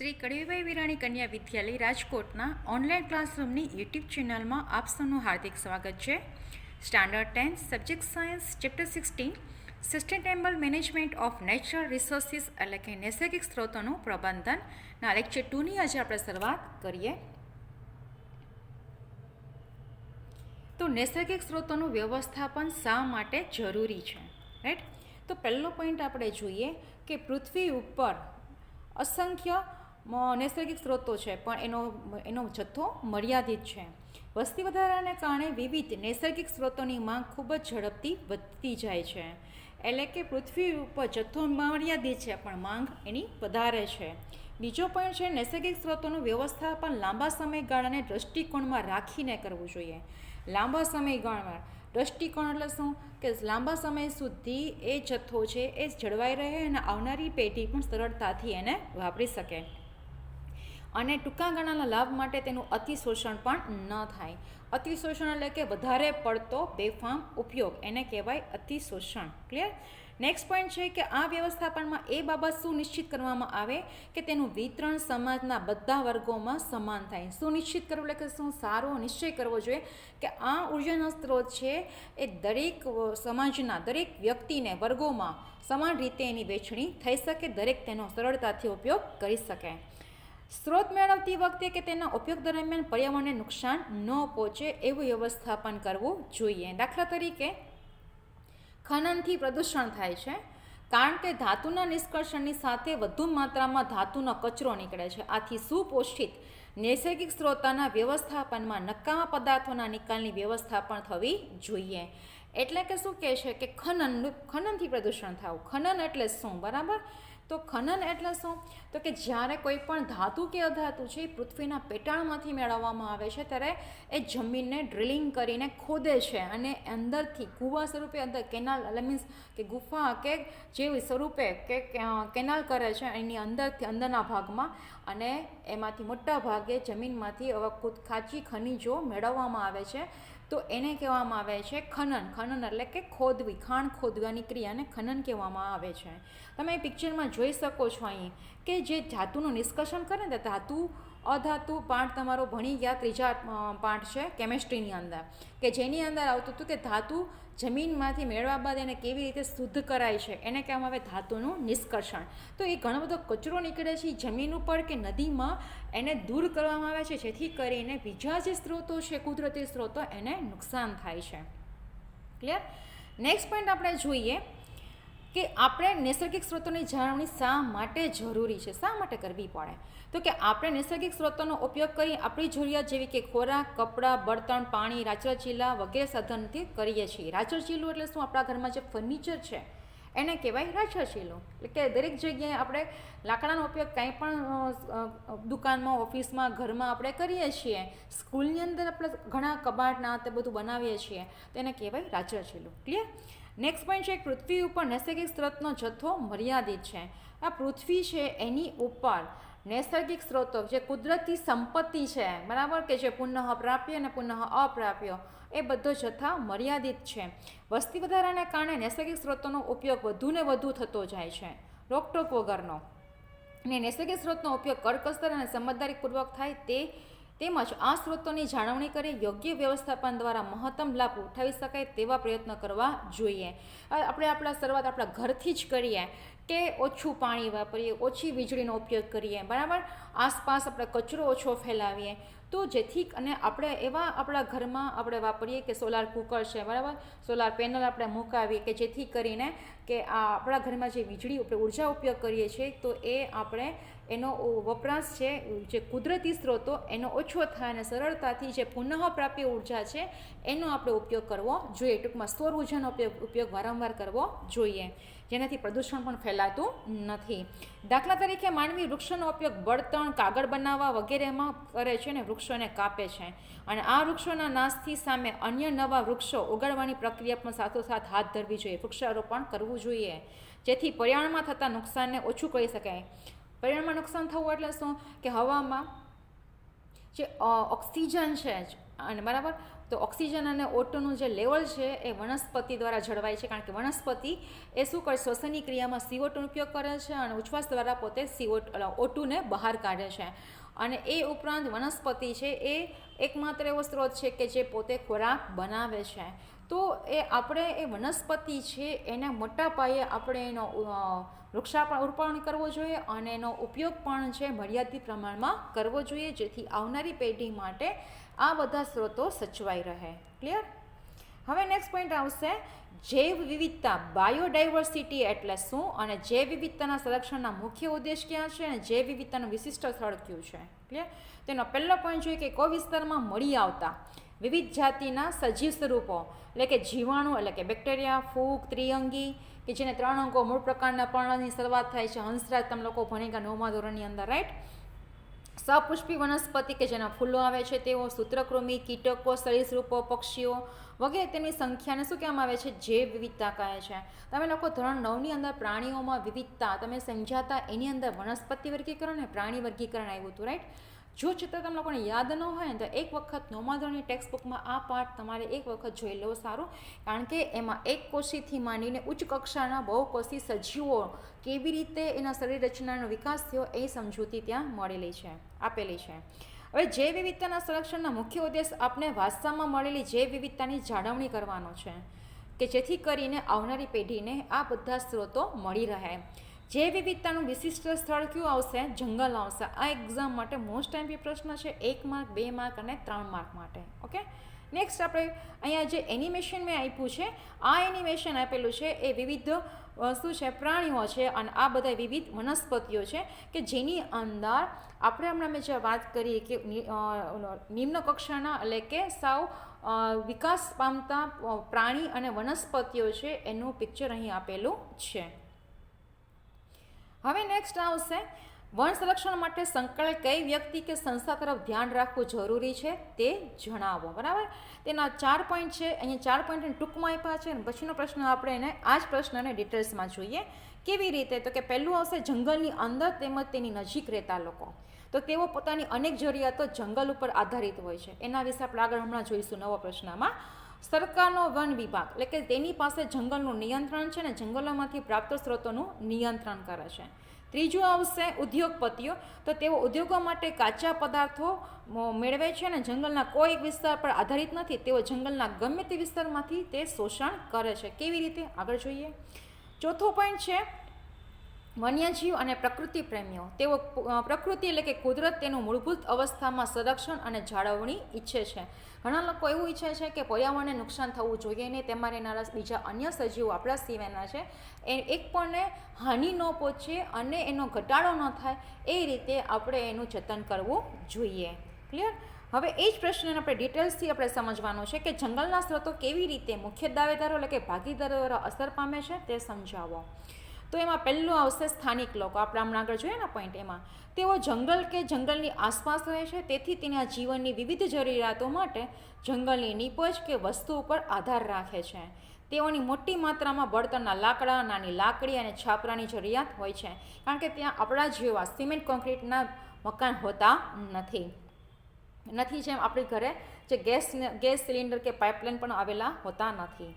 શ્રી કડવીભાઈ વિરાણી કન્યા વિદ્યાલય રાજકોટના online ક્લાસરૂમની YouTube ચેનલમાં આપ સૌનું હાર્દિક સ્વાગત છે. Standard 10 subject science chapter 16 sustainable management of natural resources એટલે કે નૈસર્ગિક સ્ત્રોતોનું પ્રબંધનના લેક્ચર 2ની આજે આપણે શરૂઆત કરીએ. તો નૈસર્ગિક સ્ત્રોતોનું વ્યવસ્થાપન શા માટે જરૂરી છે, રાઈટ? તો પહેલો પોઈન્ટ આપણે જોઈએ કે પૃથ્વી ઉપર અસંખ્ય નૈસર્ગિક સ્ત્રોતો છે, પણ એનો જથ્થો મર્યાદિત છે. વસ્તી વધારાને કારણે વિવિધ નૈસર્ગિક સ્ત્રોતોની માંગ ખૂબ જ ઝડપથી વધતી જાય છે. એટલે કે પૃથ્વી ઉપર જથ્થો મર્યાદિત છે, પણ માંગ એની વધારે છે. બીજો પોઈન્ટ છે નૈસર્ગિક સ્ત્રોતોનું વ્યવસ્થાપન લાંબા સમયગાળાને દૃષ્ટિકોણમાં રાખીને કરવું જોઈએ. લાંબા સમયગાળામાં દૃષ્ટિકોણ એટલે શું? કે લાંબા સમય સુધી એ જથ્થો છે એ જળવાઈ રહે અને આવનારી પેઢી પણ સરળતાથી એને વાપરી શકે, અને ટૂંકા ગાળાના લાભ માટે તેનું અતિશોષણ પણ ન થાય. અતિશોષણ એટલે કે વધારે પડતો બેફામ ઉપયોગ, એને કહેવાય અતિશોષણ. ક્લિયર? નેક્સ્ટ પોઈન્ટ છે કે આ વ્યવસ્થાપનમાં એ બાબત સુનિશ્ચિત કરવામાં આવે કે તેનું વિતરણ સમાજના બધા વર્ગોમાં સમાન થાય. સુનિશ્ચિત કરવું એટલે કે શું? સારો નિશ્ચય કરવો જોઈએ કે આ ઉર્જાનો સ્ત્રોત છે એ દરેક સમાજના દરેક વ્યક્તિને વર્ગોમાં સમાન રીતે એની વહેંચણી થઈ શકે, દરેક તેનો સરળતાથી ઉપયોગ કરી શકે. સ્ત્રોત મેળવતી વખતે કે તેના ઉપયોગ દરમિયાન પર્યાવરણને નુકસાન ન પહોંચે એવું વ્યવસ્થાપન કરવું જોઈએ. દાખલા તરીકે ખનનથી પ્રદૂષણ થાય છે, કારણ કે ધાતુના નિષ્કર્ષણની સાથે વધુ માત્રામાં ધાતુનો કચરો નીકળે છે. આથી સુપોષિત નૈસર્ગિક સ્ત્રોતોના વ્યવસ્થાપનમાં નકામા પદાર્થોના નિકાલની વ્યવસ્થા પણ થવી જોઈએ. એટલે કે શું કહે છે કે ખનનથી પ્રદૂષણ થવું. ખનન એટલે શું? બરાબર? તો ખનન એટલે શું? તો કે જ્યારે કોઈ પણ ધાતુ કે અધાતુ છે એ પૃથ્વીના પેટાળમાંથી મેળવવામાં આવે છે, ત્યારે એ જમીનને ડ્રિલિંગ કરીને ખોદે છે અને અંદરથી કૂવા સ્વરૂપે અંદર કેનાલ મીન્સ કે ગુફા કે જેવી સ્વરૂપે કે કેનાલ કરે છે એની અંદરથી અંદરના ભાગમાં, અને એમાંથી મોટા ભાગે જમીનમાંથી કાચી ખનિજો મેળવવામાં આવે છે. તો એને કહેવામાં આવે છે ખનન. ખનન એટલે કે ખોદવી, ખાણ ખોદવાની ક્રિયાને ખનન કહેવામાં આવે છે. તમે પિક્ચરમાં જોઈ શકો છો અહીં કે જે ધાતુનું નિષ્કર્ષણ કરે ને, ધાતુ અધાતુ પાઠ તમારો ભણી ગયા, ત્રીજા પાઠ છે કેમેસ્ટ્રીની અંદર, કે જેની અંદર આવતું હતું કે ધાતુ જમીનમાંથી મેળવ્યા બાદ એને કેવી રીતે શુદ્ધ કરાય છે, એને કહેવામાં આવે ધાતુનું નિષ્કર્ષણ. તો એ ઘણો બધો કચરો નીકળે છે જમીન ઉપર કે નદીમાં, એને દૂર કરવામાં આવે છે, જેથી કરીને બીજા જે સ્ત્રોતો છે કુદરતી સ્ત્રોતો એને નુકસાન થાય છે. ક્લિયર? નેક્સ્ટ પોઈન્ટ આપણે જોઈએ કે આપણે નૈસર્ગિક સ્ત્રોતોની જાળવણી શા માટે જરૂરી છે, શા માટે કરવી પડે? તો કે આપણે નૈસર્ગિક સ્ત્રોતોનો ઉપયોગ કરી આપણી જરૂરિયાત જેવી કે ખોરાક, કપડાં, બળતણ, પાણી, રાચરચીલા વગેરે સાધનથી કરીએ છીએ. રાચરચીલું એટલે શું? આપણા ઘરમાં જે ફર્નિચર છે એને કહેવાય રાચરચીલું. એટલે કે દરેક જગ્યાએ આપણે લાકડાનો ઉપયોગ કંઈ પણ દુકાનમાં, ઓફિસમાં, ઘરમાં આપણે કરીએ છીએ. સ્કૂલની અંદર આપણે ઘણા કબાટના તે બધું બનાવીએ છીએ, તેને કહેવાય રાચરચીલું. ક્લિયર? નેક્સ્ટ પોઈન્ટ છે પૃથ્વી ઉપર નૈસર્ગિક સ્ત્રોતનો જથ્થો મર્યાદિત છે. આ પૃથ્વી છે એની ઉપર નૈસર્ગિક સ્ત્રોતો જે કુદરતી સંપત્તિ છે, બરાબર, કે જે પુનઃ પ્રાપ્ય અને પુનઃ અપ્રાપ્ય, એ બધો જથ્થા મર્યાદિત છે. વસ્તી વધારાને કારણે નૈસર્ગિક સ્ત્રોતોનો ઉપયોગ વધુ ને વધુ થતો જાય છે, રોકટોક વગરનો. અને નૈસર્ગિક સ્ત્રોતનો ઉપયોગ કરકસર અને સમજદારીપૂર્વક થાય તેમજ આ સ્ત્રોતોની જાળવણી કરી યોગ્ય વ્યવસ્થાપન દ્વારા મહત્તમ લાભ ઉઠાવી શકાય તેવા પ્રયત્નો કરવા જોઈએ. આપણે શરૂઆત આપણા ઘરથી જ કરીએ કે ઓછું પાણી વાપરીએ, ઓછી વીજળીનો ઉપયોગ કરીએ, બરાબર, આસપાસ આપણે કચરો ઓછો ફેલાવીએ, તો જેથી અને આપણે એવા આપણા ઘરમાં આપણે વાપરીએ કે સોલાર કુકર છે, બરાબર, સોલાર પેનલ આપણે મુકાવીએ કે જેથી કરીને કે આ આપણા ઘરમાં જે વીજળી આપણે ઉર્જા ઉપયોગ કરીએ છીએ તો એ આપણે એનો વપરાશ છે જે કુદરતી સ્ત્રોતો એનો ઓછો થાય અને સરળતાથી જે પુનઃપ્રાપ્ય ઉર્જા છે એનો આપણે ઉપયોગ કરવો જોઈએ. ટૂંકમાં સૌર ઉર્જાનો ઉપયોગ વારંવાર કરવો જોઈએ, જેનાથી પ્રદૂષણ પણ ફેલાતું નથી. દાખલા તરીકે માનવી વૃક્ષોનો ઉપયોગ બળતણ, કાગળ બનાવવા વગેરેમાં કરે છે અને વૃક્ષોને કાપે છે, અને આ વૃક્ષોના નાશથી સામે અન્ય નવા વૃક્ષો ઉગાડવાની પ્રક્રિયા પણ સાથોસાથ હાથ ધરવી જોઈએ, વૃક્ષારોપણ કરવું જોઈએ, જેથી પર્યાવરણમાં થતા નુકસાનને ઓછું કરી શકાય. પર્યાવરણમાં નુકસાન થવું એટલે શું? કે હવામાં જે ઓક્સિજન છે અને બરાબર, તો ઓક્સિજન અને O2નું જે લેવલ છે એ વનસ્પતિ દ્વારા જળવાય છે, કારણ કે વનસ્પતિ એ શું કરે, શ્વસનની ક્રિયામાં CO2નો ઉપયોગ કરે છે અને ઉચ્છ્વાસ દ્વારા પોતે O2ને બહાર કાઢે છે. અને એ ઉપરાંત વનસ્પતિ છે એ એકમાત્ર એવો સ્ત્રોત છે કે જે પોતે ખોરાક બનાવે છે. તો એ આપણે એ વનસ્પતિ છે એના મોટા પાયે આપણે એનો વૃક્ષારોપણ કરવો જોઈએ અને એનો ઉપયોગ પણ છે મર્યાદિત પ્રમાણમાં કરવો જોઈએ, જેથી આવનારી પેઢી માટે આ બધા સ્ત્રોતો સચવાઈ રહે. ક્લિયર? હવે નેક્સ્ટ પોઈન્ટ આવશે જૈવ વિવિધતા, બાયોડાયવર્સિટી એટલે શું અને જૈવ વિવિધતાના સંરક્ષણના મુખ્ય ઉદ્દેશ ક્યાં છે અને જૈવ વિવિધતાનું વિશિષ્ટ સ્થળ કયું છે. ક્લિયર? તેનો પહેલો પોઈન્ટ જોઈએ કે કોઈ વિસ્તારમાં મળી આવતા વિવિધ જાતિના સજીવ સ્વરૂપો એટલે કે જીવાણુ એટલે કે બેક્ટેરિયા, ફૂગ, ત્રિઅંગી કે જેને 3 અંગો મૂળ પ્રકારના પર્ણની શરૂઆત થાય છે. હંસરાજ તમે લોકો ભણી ગયા 9મા ધોરણની અંદર, રાઈટ? સપુષ્પી વનસ્પતિ કે જેના ફૂલો આવે છે તેઓ, સૂત્રકૃમિ, કીટકો, સરીસૃપો, પક્ષીઓ વગેરે તેમની સંખ્યાને શું કહેવામાં આવે છે? જૈવ વિવિધતા કહે છે. તમે લોકો ધોરણ 9ની અંદર પ્રાણીઓમાં વિવિધતા તમે સમજાતા એની અંદર વનસ્પતિ વર્ગીકરણ અને પ્રાણી વર્ગીકરણ આવ્યું હતું, રાઈટ? જો ચિત્ર તમે લોકોને યાદ ન હોય ને તો એક વખત 9મા ધોરણની ટેક્સ્ટ બુકમાં આ પાઠ તમારે એક વખત જોઈ લેવો સારું, કારણ કે એમાં એક કોષીથી માંડીને ઉચ્ચ કક્ષાના બહુકોષી સજીવો કેવી રીતે એના શરીર રચનાનો વિકાસ થયો એ સમજૂતી ત્યાં મળેલી છે, આપેલી છે. હવે જૈવ વિવિધતાના સંરક્ષણના મુખ્ય ઉદ્દેશ આપણે વારસામાં મળેલી જૈવ વિવિધતાની જાળવણી કરવાનો છે કે જેથી કરીને આવનારી પેઢીને આ બધા સ્ત્રોતો મળી રહે. જૈવ વિવિધતાનું વિશિષ્ટ સ્થળ કયું આવશે? જંગલ આવશે. આ એક્ઝામ માટે મોસ્ટ ટાઈમ પ્રશ્ન છે, 1 માર્ક, 2 માર્ક અને 3 માર્ક માટે. ઓકે, નેક્સ્ટ આપણે અહીંયા જે એનિમેશન મેં આપ્યું છે, આ એનિમેશન આપેલું છે એ વિવિધ શું છે? પ્રાણીઓ છે અને આ બધા વિવિધ વનસ્પતિઓ છે કે જેની અંદર આપણે હમણાં મેં જે વાત કરી કે નિમ્ન કક્ષાના એટલે કે સાવ વિકાસ પામતા પ્રાણી અને વનસ્પતિઓ છે એનું પિક્ચર અહીં આપેલું છે. હવે નેક્સ્ટ આવશે વન સંરક્ષણ માટે સંકળાયેલ કઈ વ્યક્તિ કે સંસ્થા તરફ ધ્યાન રાખવું જરૂરી છે તે જણાવો. બરાબર? તેના 4 પોઈન્ટ છે. અહીંયા 4 પોઈન્ટ ટૂંકમાં આપ્યા છે અને પછીનો પ્રશ્ન આપણે એને આ જ પ્રશ્નને ડિટેલ્સમાં જોઈએ. કેવી રીતે? તો કે પહેલું આવશે જંગલની અંદર તેમજ તેની નજીક રહેતા લોકો. તો તેઓ પોતાની અનેક જરૂરિયાતો જંગલ ઉપર આધારિત હોય છે. એના વિશે આપણે આગળ હમણાં જોઈશું નવા પ્રશ્નમાં. સરકારનો વન વિભાગ એટલે કે તેની પાસે જંગલનું નિયંત્રણ છે અને જંગલોમાંથી પ્રાપ્ત સ્ત્રોતોનું નિયંત્રણ કરે છે. ત્રીજું આવશે ઉદ્યોગપતિઓ. તો તેઓ ઉદ્યોગો માટે કાચા પદાર્થો મેળવે છે અને જંગલના કોઈ એક વિસ્તાર પર આધારિત નથી. તેઓ જંગલના ગમે તે વિસ્તારમાંથી તે શોષણ કરે છે. કેવી રીતે? આગળ જોઈએ. ચોથો પોઈન્ટ છે વન્યજીવ અને પ્રકૃતિ પ્રેમીઓ. તેઓ પ્રકૃતિ એટલે કે કુદરત તેનું મૂળભૂત અવસ્થામાં સંરક્ષણ અને જાળવણી ઈચ્છે છે. ઘણા લોકો એવું ઈચ્છે છે કે પર્યાવરણને નુકસાન થવું જોઈએ નહીં, તેમાં રહેનારા બીજા અન્ય સજીવો આપણા સિવાયના છે એ એક પણને હાનિ ન પહોંચે અને એનો ઘટાડો ન થાય એ રીતે આપણે એનું જતન કરવું જોઈએ. ક્લિયર? હવે એ જ પ્રશ્નને આપણે ડિટેલ્સથી આપણે સમજવાનો છે કે જંગલના સ્ત્રોતો કેવી રીતે મુખ્ય દાવેદારો એટલે કે ભાગીદારો દ્વારા અસર પામે છે તે સમજાવો. તો એમાં પહેલું આવશે સ્થાનિક લોકો. આપણે હમણાં આગળ જોઈએ ને પોઈન્ટ, એમાં તેઓ જંગલ કે જંગલની આસપાસ રહે છે, તેથી તેના જીવનની વિવિધ જરૂરિયાતો માટે જંગલની નીપજ કે વસ્તુ ઉપર આધાર રાખે છે. તેઓની મોટી માત્રામાં બળતણના લાકડા, નાની લાકડી અને છાપરાની જરૂરિયાત હોય છે, કારણ કે ત્યાં આપણા જેવા સિમેન્ટ કોન્ક્રીટના મકાન હોતા નથી જેમ આપણી ઘરે જે ગેસ સિલિન્ડર કે પાઇપલાઇન પણ આવેલા હોતા નથી.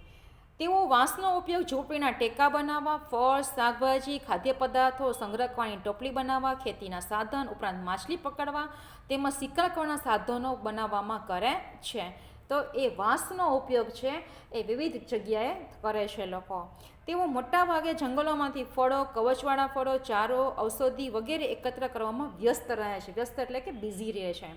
તેઓ વાંસનો ઉપયોગ ઝૂંપડીના ટેકા બનાવવા, ફળ, શાકભાજી, ખાદ્ય પદાર્થો સંગ્રહવાની ટોપલી બનાવવા, ખેતીના સાધન ઉપરાંત માછલી પકડવા તેમજ શિકાર કરવાના સાધનો બનાવવામાં કરે છે. તો એ વાંસનો ઉપયોગ છે એ વિવિધ જગ્યાએ કરે છે લોકો. તેઓ મોટાભાગે જંગલોમાંથી ફળો, કવચવાળા ફળો, ચારો, ઔષધિ વગેરે એકત્ર કરવામાં વ્યસ્ત રહે છે. વ્યસ્ત એટલે કે બિઝી રહે છે,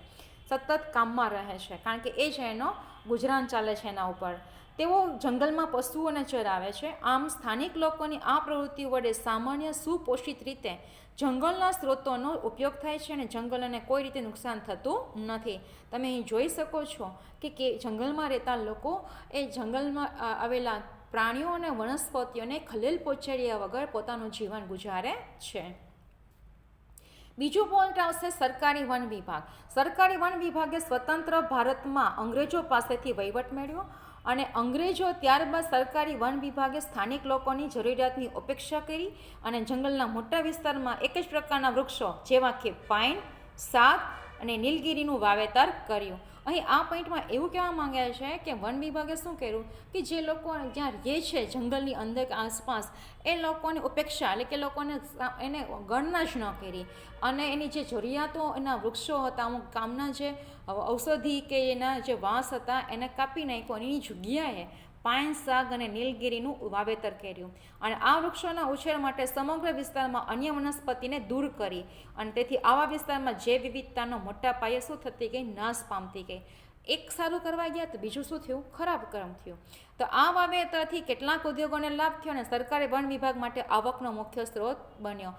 સતત કામમાં રહે છે, કારણ કે એ છે એનો ગુજરાન ચાલે છે એના ઉપર. તેઓ જંગલમાં પશુઓને ચરાવે છે. આમ સ્થાનિક લોકોની આ પ્રવૃત્તિ વડે સામાન્ય સુપોષિત રીતે જંગલના સ્ત્રોતોનો ઉપયોગ થાય છે અને જંગલોને કોઈ રીતે નુકસાન થતું નથી. તમે અહીં જોઈ શકો છો કે જંગલમાં રહેતા લોકો એ જંગલમાં આવેલા પ્રાણીઓ અને વનસ્પતિઓને ખલેલ પહોંચાડ્યા વગર પોતાનું જીવન ગુજારે છે. બીજું પોઈન્ટ આવશે સરકારી વન વિભાગ. સરકારી વન વિભાગે સ્વતંત્ર ભારતમાં અંગ્રેજો પાસેથી વહીવટ મેળવ્યો અને અંગ્રેજો ત્યારબાદ સરકારી વન વિભાગે સ્થાનિક લોકોની જરૂરિયાતની ઉપેક્ષા કરી અને જંગલના મોટા વિસ્તારમાં એક જ પ્રકારના વૃક્ષો જેવા કે પાઇન, સાગ અને નીલગિરીનું વાવેતર કર્યું અહીં આ પોઈન્ટમાં એવું કહેવા માંગે છે કે વન વિભાગે શું કર્યું કે જે લોકો જ્યાં રહે છે જંગલની અંદર આસપાસ એ લોકોની ઉપેક્ષા એટલે કે લોકોને એને ગણના જ ન કરી અને એની જે જરૂરિયાતો એના વૃક્ષો હતા અમુક કામના જે ઔષધિ કે એના જે વાંસ હતા એને કાપી નાખ્યો અને એની જગ્યાએ પાઇન, સાગ અને નીલગિરીનું વાવેતર કર્યું અને આ વૃક્ષોના ઉછેર માટે સમગ્ર વિસ્તારમાં અન્ય વનસ્પતિને દૂર કરી અને તેથી આવા વિસ્તારમાં જૈવ વિવિધતાનો મોટા પાયે શું થતી ગઈ, નાશ પામતી ગઈ. એક સારું કરવા ગયા તો બીજું શું થયું, ખરાબ કર્મ થયું. તો આ વાવેતરથી કેટલાક ઉદ્યોગોને લાભ થયો અને સરકારે વન વિભાગ માટે આવકનો મુખ્ય સ્ત્રોત બન્યો.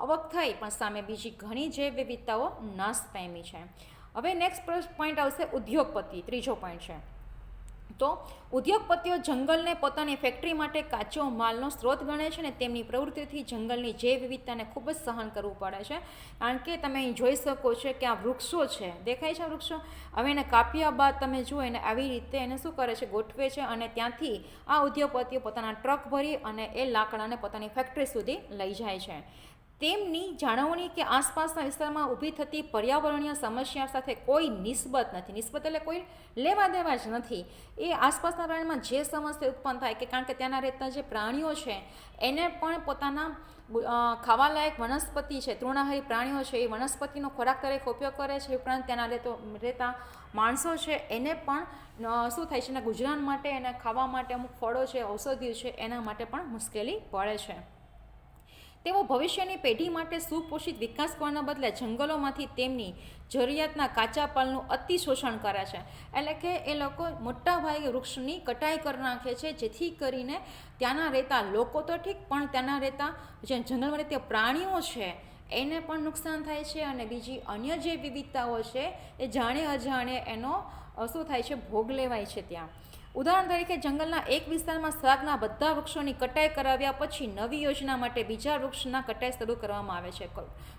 આવક થઈ પણ સામે બીજી ઘણી જૈવ વિવિધતાઓ નાશ પામી છે. હવે નેક્સ્ટ પોઈન્ટ આવશે ઉદ્યોગપતિ, ત્રીજો પોઈન્ટ છે. તો ઉદ્યોગપતિઓ જંગલને પોતાની ફેક્ટરી માટે કાચો માલનો સ્ત્રોત ગણે છે અને તેમની પ્રવૃત્તિથી જંગલની જૈવ વિવિધતાને ખૂબ જ સહન કરવું પડે છે. કારણ કે તમે અહીં જોઈ શકો છો કે આ વૃક્ષો છે, દેખાય છે વૃક્ષો, હવે એને કાપ્યા બાદ તમે જુઓ એને આવી રીતે એને શું કરે છે, ગોઠવે છે અને ત્યાંથી આ ઉદ્યોગપતિઓ પોતાના ટ્રક ભરી અને એ લાકડાને પોતાની ફેક્ટરી સુધી લઈ જાય છે. તેમની જાળવણી કે આસપાસના વિસ્તારમાં ઊભી થતી પર્યાવરણીય સમસ્યા સાથે કોઈ નિસ્બત નથી. નિસ્બત એટલે કોઈ લેવા દેવા જ નથી. એ આસપાસના પ્રાણીમાં જે સમસ્યા ઉત્પન્ન થાય કે કારણ કે ત્યાંના રહેતા જે પ્રાણીઓ છે એને પણ પોતાના ખાવાલાયક વનસ્પતિ છે, તૃણાહારી પ્રાણીઓ છે, એ વનસ્પતિનો ખોરાક તરીકે ઉપયોગ કરે છે. ઉપરાંત ત્યાંના રહેતા માણસો છે એને પણ શું થાય છે, એના ગુજરાન માટે, એના ખાવા માટે અમુક ફળો છે, ઔષધિઓ છે, એના માટે પણ મુશ્કેલી પડે છે. તેઓ ભવિષ્યની પેઢી માટે સુપોષિત વિકાસ કરવાના બદલે જંગલોમાંથી તેમની જરૂરિયાતના કાચા પાલનું અતિ શોષણ કરે છે. એટલે કે એ લોકો મોટા ભાગે વૃક્ષની કટાઈ કરી નાખે છે, જેથી કરીને ત્યાંના રહેતા લોકો તો ઠીક પણ ત્યાંના રહેતા જે જંગલમાં રહેતા પ્રાણીઓ છે એને પણ નુકસાન થાય છે અને બીજી અન્ય જે વિવિધતાઓ છે એ જાણે અજાણે એનો શું થાય છે, ભોગ લેવાય છે ત્યાં. ઉદાહરણ તરીકે જંગલના એક વિસ્તારમાં સાગના બધા વૃક્ષોની કટાઈ કરાવ્યા પછી નવી યોજના માટે બીજા વૃક્ષના કટાઈ શરૂ કરવામાં આવે છે.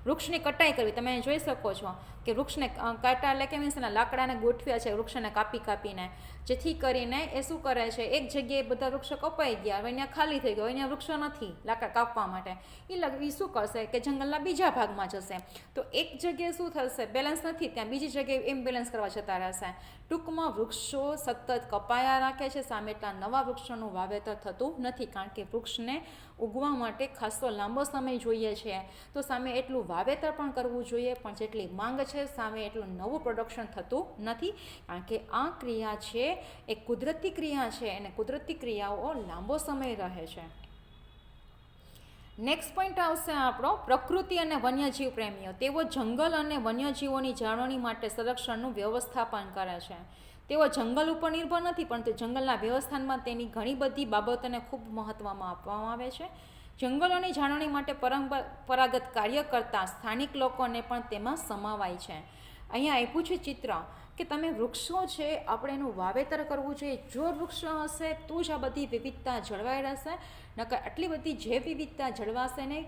વૃક્ષની કટાઈ કરવી, તમે જોઈ શકો છો કે વૃક્ષને કાંટા એટલે કે મીન્સ લાકડાને ગોઠવ્યા છે વૃક્ષને કાપીને, જેથી કરીને એ શું કરે છે, એક જગ્યાએ બધા વૃક્ષો કપાઈ ગયા, હવે અહીંયા ખાલી થઈ ગયો, અહીંયા વૃક્ષો નથી લાકડા કાપવા માટે, એ શું કરશે કે જંગલના બીજા ભાગમાં જશે. તો એક જગ્યાએ શું થશે, બેલેન્સ નથી ત્યાં, બીજી જગ્યાએ એમ બેલેન્સ કરવા જતા રહેશે. ટૂંકમાં વૃક્ષો સતત કપાયા રાખે છે, સામે એટલા નવા વૃક્ષોનું વાવેતર થતું નથી. કારણ કે વૃક્ષને ઉગવા માટે ખાસો લાંબો સમય જોઈએ છે, તો સામે એટલું વાવેતર પણ કરવું જોઈએ, પણ જેટલી માંગ છે સામે એટલું નવું પ્રોડક્શન થતું નથી. કારણ કે આ ક્રિયા છે એ કુદરતી ક્રિયા છે અને કુદરતી ક્રિયાઓ લાંબો સમય રહે છે. નેક્સ્ટ પોઈન્ટ આવશે આપણો પ્રકૃતિ અને વન્યજીવ પ્રેમીઓ. તેઓ જંગલ અને વન્યજીવોની જાળવણી માટે સંરક્ષણનું વ્યવસ્થાપન કરે છે. તેઓ જંગલ ઉપર નિર્ભર નથી, પરંતુ જંગલના વ્યવસ્થાપનમાં તેની ઘણી બધી બાબતોને ખૂબ મહત્ત્વમાં આપવામાં આવે છે. જંગલોની જાળવણી માટે પરંપરાગત કાર્ય કરતા સ્થાનિક લોકોને પણ તેમાં સમાવાય છે. અહીંયા આપ્યું છે ચિત્ર કે તમે વૃક્ષો છે આપણે એનું વાવેતર કરવું જોઈએ. જો વૃક્ષો હશે તો જ આ બધી વિવિધતા જળવાઈ રહેશે, નકર આટલી બધી જૈવ વિવિધતા જળવાશે નહીં.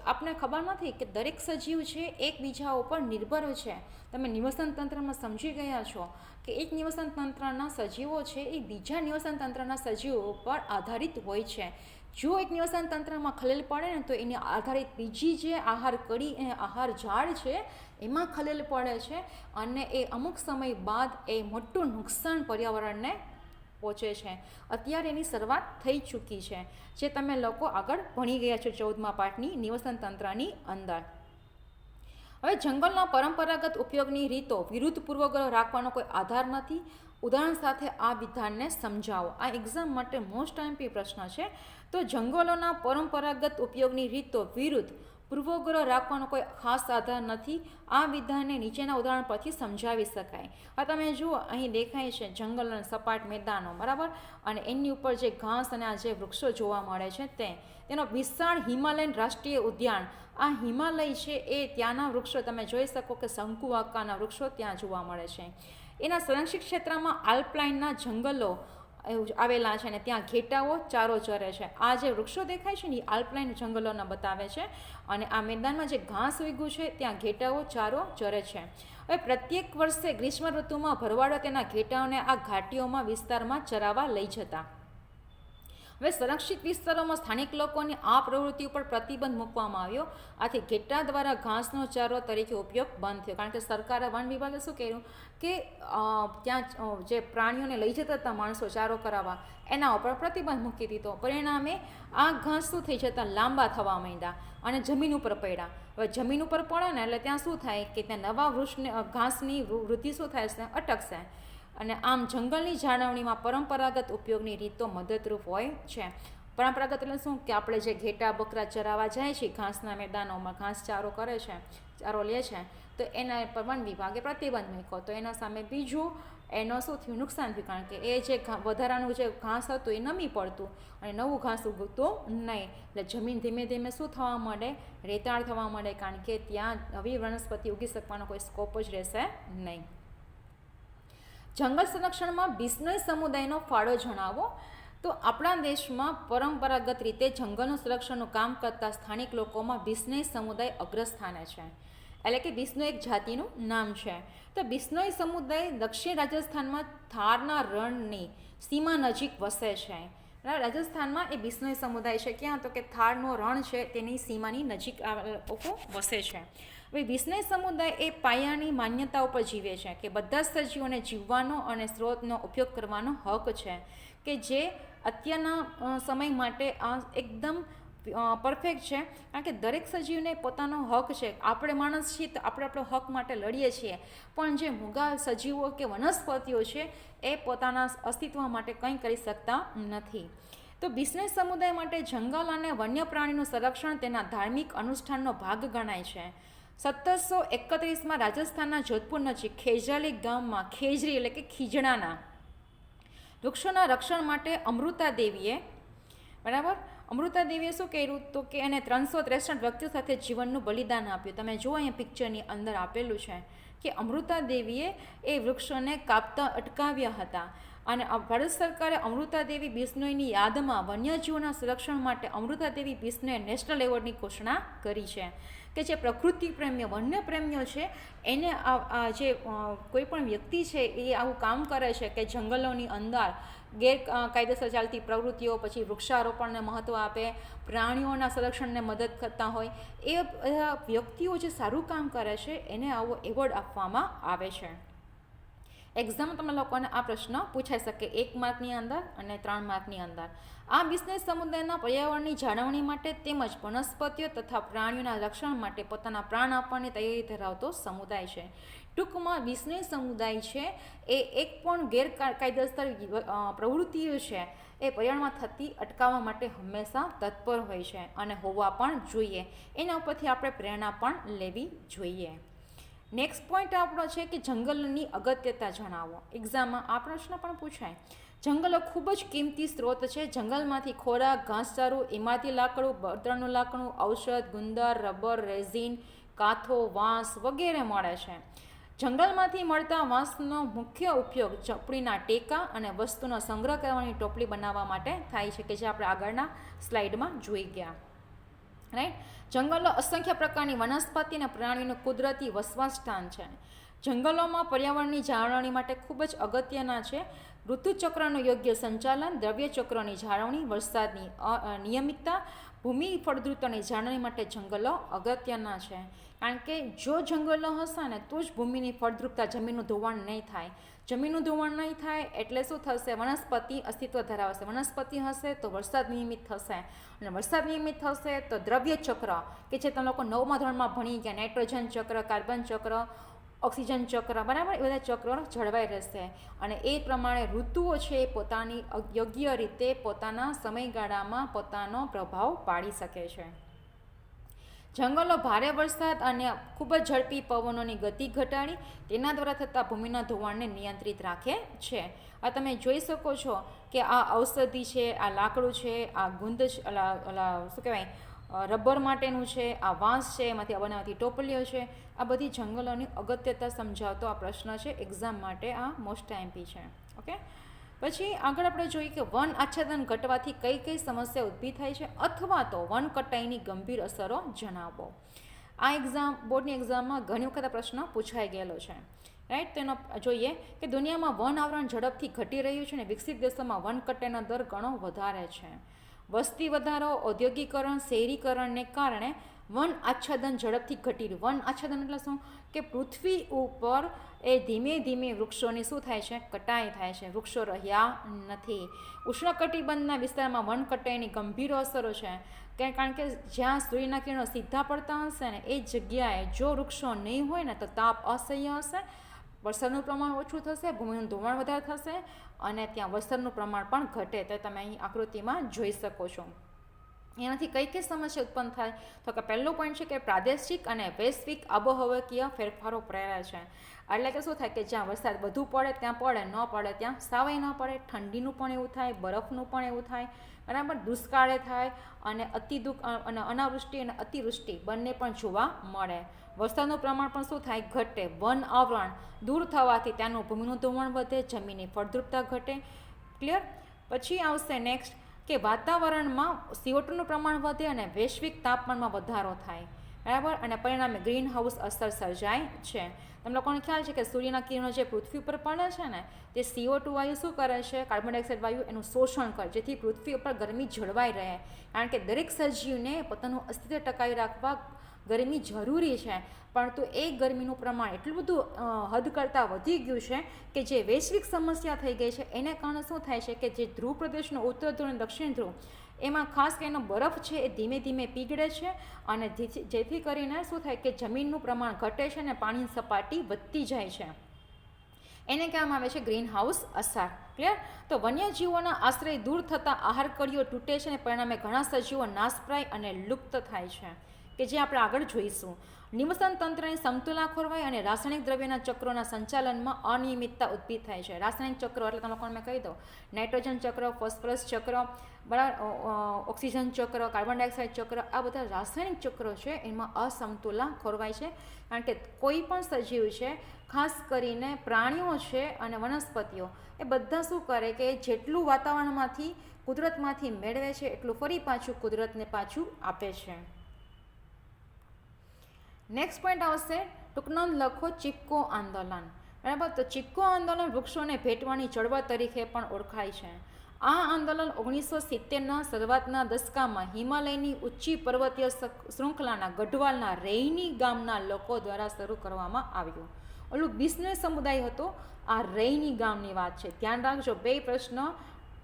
આપણને ખબર નથી કે દરેક સજીવ છે એકબીજા ઉપર નિર્ભર છે. તમે નિવસન તંત્રમાં સમજી ગયા છો કે એક નિવસન તંત્રના સજીવો છે એ બીજા નિવસન તંત્રના સજીવો પર આધારિત હોય છે. જો એક નિવસન તંત્રમાં ખલેલ પડે ને તો એની આધારિત બીજી જે આહાર કડી આહાર ઝાડ છે એમાં ખલેલ પડે છે અને એ અમુક સમય બાદ એ મોટું નુકસાન પર્યાવરણને પહોંચે છે. અત્યારે એની શરૂઆત થઈ ચૂકી છે, જે તમે લોકો આગળ ભણી ગયા છો 14મા પાઠની નિવસન તંત્રની અંદર. હવે જંગલના પરંપરાગત ઉપયોગની રીતો વિરુદ્ધ પૂર્વગ્રહ રાખવાનો કોઈ આધાર નથી. ઉદાહરણ સાથે આ વિધાનને સમજાવો. આ એક્ઝામ માટે મોસ્ટ આઈએમપી પ્રશ્ન છે. તો જંગલોના પરંપરાગત ઉપયોગની રીતો વિરુદ્ધ પૂર્વગ્રહ રાખવાનો કોઈ ખાસ આધાર નથી. આ વિધાનને નીચેના ઉદાહરણ પરથી સમજાવી શકાય. આ તમે જુઓ અહીં દેખાય છે જંગલ અને સપાટ મેદાનો, બરાબર, અને એની ઉપર જે ઘાસ અને આ જે વૃક્ષો જોવા મળે છે તેનો વિશાળ હિમાલયન રાષ્ટ્રીય ઉદ્યાન. આ હિમાલય છે એ ત્યાંના વૃક્ષો તમે જોઈ શકો કે શંકુ આકારના વૃક્ષો ત્યાં જોવા મળે છે. એના સંરક્ષિત ક્ષેત્રમાં આલ્પાઇનના જંગલો આવેલા છે અને ત્યાં ઘેટાઓ ચારો ચરે છે. આ જે વૃક્ષો દેખાય છે ને એ આલ્પાઇન જંગલોના બતાવે છે અને આ મેદાનમાં જે ઘાસ ઉગ્યું છે ત્યાં ઘેટાઓ ચારો ચરે છે. હવે પ્રત્યેક વર્ષે ગ્રીષ્મ ઋતુમાં ભરવાડો તેના ઘેટાઓને આ ઘાટીઓમાં વિસ્તારમાં ચરાવવા લઈ જતા. હવે સંરક્ષિત વિસ્તારોમાં સ્થાનિક લોકોની આ પ્રવૃત્તિ ઉપર પ્રતિબંધ મૂકવામાં આવ્યો. આથી ઘેટા દ્વારા ઘાસનો ચારો તરીકે ઉપયોગ બંધ થયો, કારણ કે સરકારે વન વિભાગે શું કર્યું કે ત્યાં જે પ્રાણીઓને લઈ જતા હતા માણસો ચારો કરાવવા એના ઉપર પ્રતિબંધ મૂકી દીધો. પરિણામે આ ઘાસ શું થઈ જતા લાંબા થવા માંડ્યા અને જમીન ઉપર પડ્યા. હવે જમીન ઉપર પડે ને એટલે ત્યાં શું થાય કે ત્યાં નવા વૃક્ષને ઘાસની વૃદ્ધિ શું થાય છે અટકશે. અને આમ જંગલની જાળવણીમાં પરંપરાગત ઉપયોગની રીતો મદદરૂપ હોય છે. પરંપરાગત એટલે શું કે આપણે જે ઘેટા બકરા ચરાવવા જાય છે ઘાસના મેદાનોમાં ઘાસ ચારો કરે છે, ચારો લે છે, તો એના પર વન વિભાગે પ્રતિબંધ મૂક્યો. તો એના સામે બીજું એનો શું થયું નુકસાન થયું, કારણ કે એ જે વધારાનું જે ઘાસ હતું એ નમી પડતું અને નવું ઘાસ ઉગતું નહીં. એટલે જમીન ધીમે ધીમે શું થવા માંડે રેતાળ થવા માંડે, કારણ કે ત્યાં નવી વનસ્પતિ ઉગી શકવાનો કોઈ સ્કોપ જ રહેશે નહીં. જંગલ સંરક્ષણમાં બિશ્નોઈ સમુદાયનો ફાળો જણાવો. તો આપણા દેશમાં પરંપરાગત રીતે જંગલનું સંરક્ષણનું કામ કરતા સ્થાનિક લોકોમાં બિશ્નોઈ સમુદાય અગ્રસ્થાને છે. એટલે કે બિશ્નોઈ એક જાતિનું નામ છે. તો બિશ્નોઈ સમુદાય દક્ષિણ રાજસ્થાનમાં થારના રણની સીમા નજીક વસે છે. રાજસ્થાનમાં એ બિશ્નોઈ સમુદાય છે. ક્યાં? તો કે થારનો રણ છે તેની સીમાની નજીક લોકો વસે છે. હવે બિશ્નોઈ સમુદાય એ પાયાની માન્યતાઓ પર જીવે છે કે બધા સજીવોને જીવવાનો અને સ્ત્રોતનો ઉપયોગ કરવાનો હક છે, કે જે અત્યારના સમય માટે આ એકદમ પરફેક્ટ છે, કારણ કે દરેક સજીવને પોતાનો હક છે. આપણે માણસ છીએ તો આપણે આપણો હક માટે લડીએ છીએ, પણ જે મૂંગા સજીવો કે વનસ્પતિઓ છે એ પોતાના અસ્તિત્વ માટે કંઈ કરી શકતા નથી. તો બિશ્નોઈ સમુદાય માટે જંગલ અને વન્ય પ્રાણીનું સંરક્ષણ તેના ધાર્મિક અનુષ્ઠાનનો ભાગ ગણાય છે. 1731માં રાજસ્થાનના જોધપુર નજીક ખેજાલી ગામમાં ખેજરી એટલે કે ખીજડાના વૃક્ષોના રક્ષણ માટે અમૃતા દેવીએ શું કર્યું તો કે એને 363 વ્યક્તિઓ સાથે જીવનનું બલિદાન આપ્યું. તમે જુઓ અહીંયા પિક્ચરની અંદર આપેલું છે કે અમૃતા દેવીએ એ વૃક્ષોને કાપતા અટકાવ્યા હતા. અને ભારત સરકારે અમૃતા દેવી બિશ્નોઈની યાદમાં વન્યજીવોના સંરક્ષણ માટે અમૃતા દેવી બિશ્નોઈ નેશનલ એવોર્ડની ઘોષણા કરી છે, કે જે પ્રકૃતિ પ્રેમીઓ વન્ય પ્રેમીઓ છે એને જે કોઈ પણ વ્યક્તિ છે એ આવું કામ કરે છે કે જંગલોની અંદર ગેરકાયદેસર ચાલતી પ્રવૃત્તિઓ, પછી વૃક્ષારોપણને મહત્ત્વ આપે, પ્રાણીઓના સંરક્ષણને મદદ કરતા હોય, એ વ્યક્તિઓ જે સારું કામ કરે છે એને આવો એવોર્ડ આપવામાં આવે છે. એક્ઝામમાં તમે લોકોને આ પ્રશ્ન પૂછાઈ શકે 1 માર્કની અંદર અને 3 માર્કની અંદર. આ બિશ્નોઈ સમુદાયના પર્યાવરણની જાળવણી માટે તેમજ વનસ્પતિઓ તથા પ્રાણીઓના રક્ષણ માટે પોતાના પ્રાણ આપવાની તૈયારી ધરાવતો સમુદાય છે. ટૂંકમાં બિશ્નોઈ સમુદાય છે એ એક પણ ગેરકાયદેસર પ્રવૃત્તિઓ છે એ પર્યાવરણમાં થતી અટકાવવા માટે હંમેશા તત્પર હોય છે અને હોવા પણ જોઈએ. એના ઉપરથી આપણે પ્રેરણા પણ લેવી જોઈએ. નેક્સ્ટ પોઈન્ટ આપણો છે કે જંગલની અગત્યતા જણાવો. એક્ઝામમાં આ પ્રશ્ન પણ પૂછાય. જંગલો ખૂબ જ કિંમતી સ્ત્રોત છે. જંગલમાંથી ખોરાક, ઘાસચારો, ઇમારતી લાકડું, બળતણનું લાકડું, ઔષધ, ગુંદર, રબર, રેઝિન, કાથો, વાંસ વગેરે મળે છે. જંગલમાંથી મળતા વાંસનો મુખ્ય ઉપયોગ ઝૂંપડીના ટેકા અને વસ્તુનો સંગ્રહ કરવાની ટોપલી બનાવવા માટે થાય છે, કે જે આપણે આગળના સ્લાઇડમાં જોઈ ગયા. રાઈટ. જંગલો અસંખ્ય પ્રકારની વનસ્પતિ અને પ્રાણીઓનું કુદરતી વસવાટ સ્થાન છે. જંગલોમાં પર્યાવરણની જાળવણી માટે ખૂબ જ અગત્યના છે ઋતુચક્રનું યોગ્ય સંચાલન, દ્રવ્યચક્રની જાળવણી, વરસાદની નિયમિતતા, ભૂમિ ફળદ્રુપતાની જાળવણી માટે જંગલો અગત્યના છે. કારણ કે જો જંગલો હશે ને તો જ ભૂમિની ફળદ્રુપતા, જમીનનું ધોવાણ નહીં થાય. જમીનનું ધોવાણ નહીં થાય એટલે શું થશે? વનસ્પતિ અસ્તિત્વ ધરાવશે. વનસ્પતિ હશે તો વરસાદ નિયમિત થશે, અને વરસાદ નિયમિત થશે તો દ્રવ્ય ચક્ર, કે જે તમે લોકો 9મા ધોરણમાં ભણી ગયા, નાઇટ્રોજન ચક્ર, કાર્બન ચક્ર, ઓક્સિજન ચક્ર, બરાબર, એ બધા ચક્રો જળવાઈ રહેશે. અને એ પ્રમાણે ઋતુઓ છે એ પોતાની યોગ્ય રીતે પોતાના સમયગાળામાં પોતાનો પ્રભાવ પાડી શકે છે. જંગલો ભારે વરસાદ અને ખૂબ જ ઝડપી પવનોની ગતિ ઘટાડી તેના દ્વારા થતા ભૂમિના ધોવાણને નિયંત્રિત રાખે છે. આ તમે જોઈ શકો છો કે આ ઔષધિ છે, આ લાકડું છે, આ ગુંદ શું કહેવાય રબર માટેનું છે, આ વાંસ છે, એમાંથી બનાવતી ટોપલીઓ છે. આ બધી જંગલોની અગત્યતા સમજાવતો આ પ્રશ્ન છે. એક્ઝામ માટે આ મોસ્ટ આઈએમપી છે. ઓકે. પછી આગળ આપણે જોઈએ કે વન આચ્છાદન ઘટવાથી કઈ કઈ સમસ્યા ઊભી થાય છે, અથવા તો વન કટાઈની ગંભીર અસરો જણાવો. આ બોર્ડની એક્ઝામમાં ઘણી વખત આ પ્રશ્ન પૂછાઈ ગયેલો છે, રાઈટ. તેનો જોઈએ કે દુનિયામાં વન આવરણ ઝડપથી ઘટી રહ્યું છે અને વિકસિત દેશોમાં વન કટાઈનો દર ઘણો વધારે છે. વસ્તી વધારો, ઔદ્યોગિકરણ, શહેરીકરણને કારણે વન આચ્છાદન ઝડપથી ઘટી રહ્યું. વન આચ્છાદન એટલે શું? કે પૃથ્વી ઉપર એ ધીમે ધીમે વૃક્ષોની શું થાય છે? કટાઈ થાય છે. વૃક્ષો રહ્યા નથી. ઉષ્ણકટિબંધના વિસ્તારમાં વન કટાઈની ગંભીર અસરો છે, કારણ કે જ્યાં સૂર્યના કિરણો સીધા પડતા હશે ને એ જગ્યાએ જો વૃક્ષો નહીં હોય ને તો તાપ અસહ્ય હશે, વરસાદનું પ્રમાણ ઓછું થશે, ભૂમિનું ધોવાણ વધારે થશે અને ત્યાં વરસાદનું પ્રમાણ પણ ઘટે. તો તમે અહીં આકૃતિમાં જોઈ શકો છો. એનાથી કઈ કઈ સમસ્યા ઉત્પન્ન થાય? તો કે પહેલો પોઈન્ટ છે કે પ્રાદેશિક અને વૈશ્વિક આબોહવાકીય ફેરફારો પ્રેરે છે. એટલે કે શું થાય કે જ્યાં વરસાદ વધુ પડે ત્યાં પડે, ન પડે ત્યાં સાવે ન પડે. ઠંડીનું પણ એવું થાય, બરફનું પણ એવું થાય, બરાબર. દુષ્કાળે થાય અને અને અનાવૃષ્ટિ અને અતિવૃષ્ટિ બંને પણ જોવા મળે. વરસાદનું પ્રમાણ પણ શું થાય? ઘટે. વન આવરણ દૂર થવાથી ત્યાંનું ભૂમિનું ધોવાણ વધે, જમીનની ફળદ્રુપતા ઘટે. ક્લિયર? પછી આવશે નેક્સ્ટ કે વાતાવરણમાં CO2નું પ્રમાણ વધે અને વૈશ્વિક તાપમાનમાં વધારો થાય, બરાબર. અને પરિણામે ગ્રીન હાઉસ અસર સર્જાય છે. તમને લોકોને ખ્યાલ છે કે સૂર્યના કિરણો જે પૃથ્વી ઉપર પડે છે ને તે CO2 વાયુ શું કરે છે? કાર્બન ડાયોક્સાઇડ વાયુ એનું શોષણ કરે, જેથી પૃથ્વી ઉપર ગરમી જળવાઈ રહે. કારણ કે દરેક સજીવને પોતાનું અસ્તિત્વ ટકાવી રાખવા ગરમી જરૂરી છે, પરંતુ એ ગરમીનું પ્રમાણ એટલું બધું હદ કરતાં વધી ગયું છે કે જે વૈશ્વિક સમસ્યા થઈ ગઈ છે એને કારણે શું થાય છે કે જે ધ્રુવ પ્રદેશનો ઉત્તર ધ્રુવ અને દક્ષિણ ધ્રુવ એમાં ખાસ કરીને બરફ છે એ ધીમે ધીમે પીગળે છે અને જેથી કરીને શું થાય કે જમીનનું પ્રમાણ ઘટે છે અને પાણીની સપાટી વધતી જાય છે. એને કહેવામાં આવે છે ગ્રીન હાઉસ અસર. ક્લિયર? તો વન્યજીવોના આશ્રય દૂર થતાં આહાર કડીઓ તૂટે છે અને પરિણામે ઘણા સજીવો નાશપ્રાય અને લુપ્ત થાય છે, કે જે આપણે આગળ જોઈશું. નિવસન તંત્રની સમતુલા ખોરવાય અને રાસાયણિક દ્રવ્યના ચક્રોના સંચાલનમાં અનિયમિતતા ઉત્પન્ન થાય છે. રાસાયણિક ચક્રો એટલે તમે લોકોને મેં કહી દઉં, નાઇટ્રોજન ચક્ર, ફોસ્ફરસ ચક્ર, બરાબર, ઓક્સિજન ચક્ર, કાર્બન ડાયોક્સાઇડ ચક્ર, આ બધા રાસાયણિક ચક્રો છે એમાં અસમતુલા ખોરવાય છે. કારણ કે કોઈ પણ સજીવ છે, ખાસ કરીને પ્રાણીઓ છે અને વનસ્પતિઓ, એ બધા શું કરે કે જેટલું વાતાવરણમાંથી કુદરતમાંથી મેળવે છે એટલું ફરી પાછું કુદરતને પાછું આપે છે. નેક્સ્ટ પોઈન્ટ આવશે ટૂંકનોંધ લખો ચિપકો આંદોલન, બરાબર. તો ચિપકો આંદોલન વૃક્ષોને ભેટવાની ચળવળ તરીકે પણ ઓળખાય છે. આ આંદોલન 1970ના શરૂઆતના દશકામાં હિમાલયની ઊંચી પર્વતીય શૃંખલાના ગઢવાલના રૈની ગામના લોકો દ્વારા શરૂ કરવામાં આવ્યું. ઓલું બિઝનેસ સમુદાય હતો, આ રૈની ગામની વાત છે. ધ્યાન રાખજો, બે પ્રશ્ન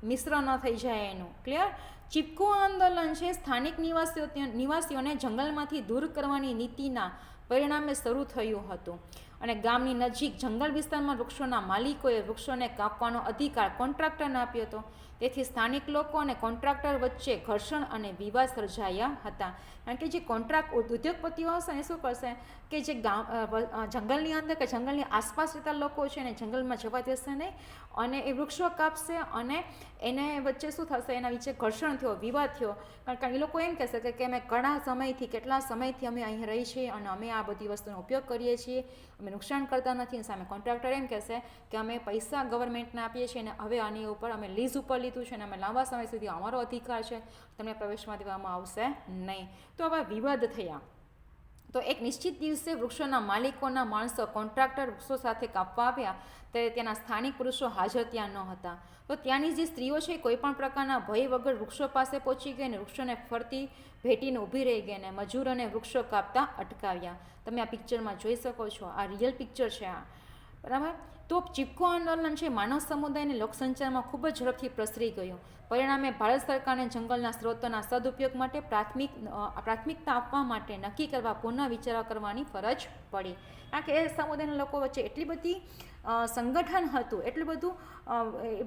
મિશ્ર ન થઈ જાય એનું. ક્લિયર? ચિપકો આંદોલન છે સ્થાનિક નિવાસીઓને જંગલમાંથી દૂર કરવાની નીતિના પરિણામે શરૂ થયું હતું અને ગામની નજીક જંગલ વિસ્તારમાં વૃક્ષોના માલિકોએ વૃક્ષોને કાપવાનો અધિકાર કોન્ટ્રાક્ટરને આપ્યો હતો. તેથી સ્થાનિક લોકો અને કોન્ટ્રાક્ટર વચ્ચે ઘર્ષણ અને વિવાદ સર્જાયા હતા. કારણ કે જે ઉદ્યોગપતિઓ હશે ને શું કરશે કે જે જંગલની અંદર કે જંગલની આસપાસ રહેતા લોકો છે ને જંગલમાં જવા દેશે નહીં અને એ વૃક્ષો કાપશે અને એને વચ્ચે શું થશે, એના વચ્ચે ઘર્ષણ થયો, વિવાદ થયો. કારણ કે એ લોકો એમ કહેશે કે અમે કેટલા સમયથી અમે અહીં રહી છીએ અને અમે આ બધી વસ્તુનો ઉપયોગ કરીએ છીએ, અમે નુકસાન કરતા નથી. સામે કોન્ટ્રાક્ટર એમ કહેશે કે અમે પૈસા ગવર્મેન્ટને આપીએ છીએ અને હવે આની ઉપર અમે લીઝ ઉપર લીધું છે અને અમે લાંબા સમય સુધી અમારો અધિકાર છે, તમને પ્રવેશમાં દેવામાં આવશે નહીં. તો આવા વિવાદ થયા. તો એક નિશ્ચિત દિવસે વૃક્ષોના માલિકોના માણસો કોન્ટ્રાક્ટર વૃક્ષો સાથે કાપવા આવ્યા ત્યારે તેના સ્થાનિક પુરુષો હાજર ત્યાં ન હતા. તો ત્યાંની જે સ્ત્રીઓ છે કોઈ પણ પ્રકારના ભય વગર વૃક્ષો પાસે પહોંચી ગઈ અને વૃક્ષોને ફરતી ભેટીને ઊભી રહી ગઈ અને મજૂરોને વૃક્ષો કાપતા અટકાવ્યા. તમે આ પિક્ચરમાં જોઈ શકો છો, આ રિયલ પિક્ચર છે આ, બરાબર. તો ચિપકો આંદોલન છે માનવ સમુદાયને લોકસંચારમાં ખૂબ જ ઝડપથી પ્રસરી ગયું. પરિણામે ભારત સરકારને જંગલના સ્ત્રોતોના સદુપયોગ માટે પ્રાથમિકતા આપવા માટે નક્કી કરવા પુનઃ વિચાર કરવાની ફરજ પડી. કારણ કે એ સમુદાયના લોકો વચ્ચે એટલી બધી સંગઠન હતું, એટલું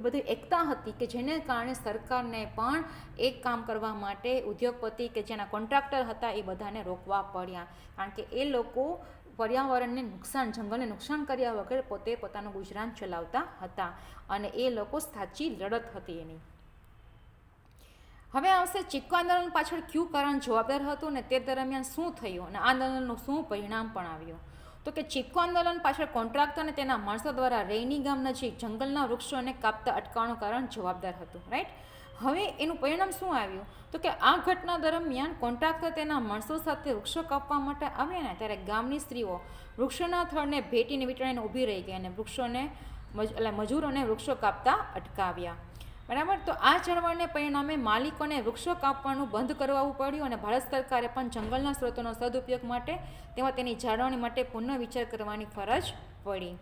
બધી એકતા હતી કે જેને કારણે સરકારને પણ એક કામ કરવા માટે ઉદ્યોગપતિ કે જેના કોન્ટ્રાક્ટર હતા એ બધાને રોકવા પડ્યા. કારણ કે એ લોકો પર્યાવરણને નુકસાન, જંગલને નુકસાન કર્યા વગર પોતે પોતાનું ગુજરાન ચલાવતા હતા અને એ લોકો સાચી લડત હતી એની. હવે આવશે ચિપકો આંદોલન પાછળ કયું કારણ જવાબદાર હતું અને તે દરમિયાન શું થયું અને આંદોલનનું શું પરિણામ પણ આવ્યું. તો કે ચિપકો આંદોલન પાછળ કોન્ટ્રાક્ટર અને તેના માણસો દ્વારા રૈની ગામ નજીક જંગલના વૃક્ષોને કાપતા અટકાવવાનું કારણ જવાબદાર હતું, રાઈટ. હવે એનું પરિણામ શું આવ્યું તો કે આ ઘટના દરમિયાન કોન્ટ્રાક્ટર તેના માણસો સાથે વૃક્ષો કાપવા માટે આવ્યા ને ત્યારે ગામની સ્ત્રીઓ વૃક્ષોના થડને ભેટીને વીંટળાઈને ઊભી રહી ગઈ અને વૃક્ષોને મજૂરોને વૃક્ષો કાપતા અટકાવ્યા. બરાબર. તો આ ચળવળને પરિણામે માલિકોને વૃક્ષો કાપવાનું બંધ કરવું પડ્યું અને ભારત સરકારે પણ જંગલના સ્ત્રોતોનો સદુપયોગ માટે તેમજ તેની જાળવણી માટે પુનઃ વિચાર કરવાની ફરજ પડી.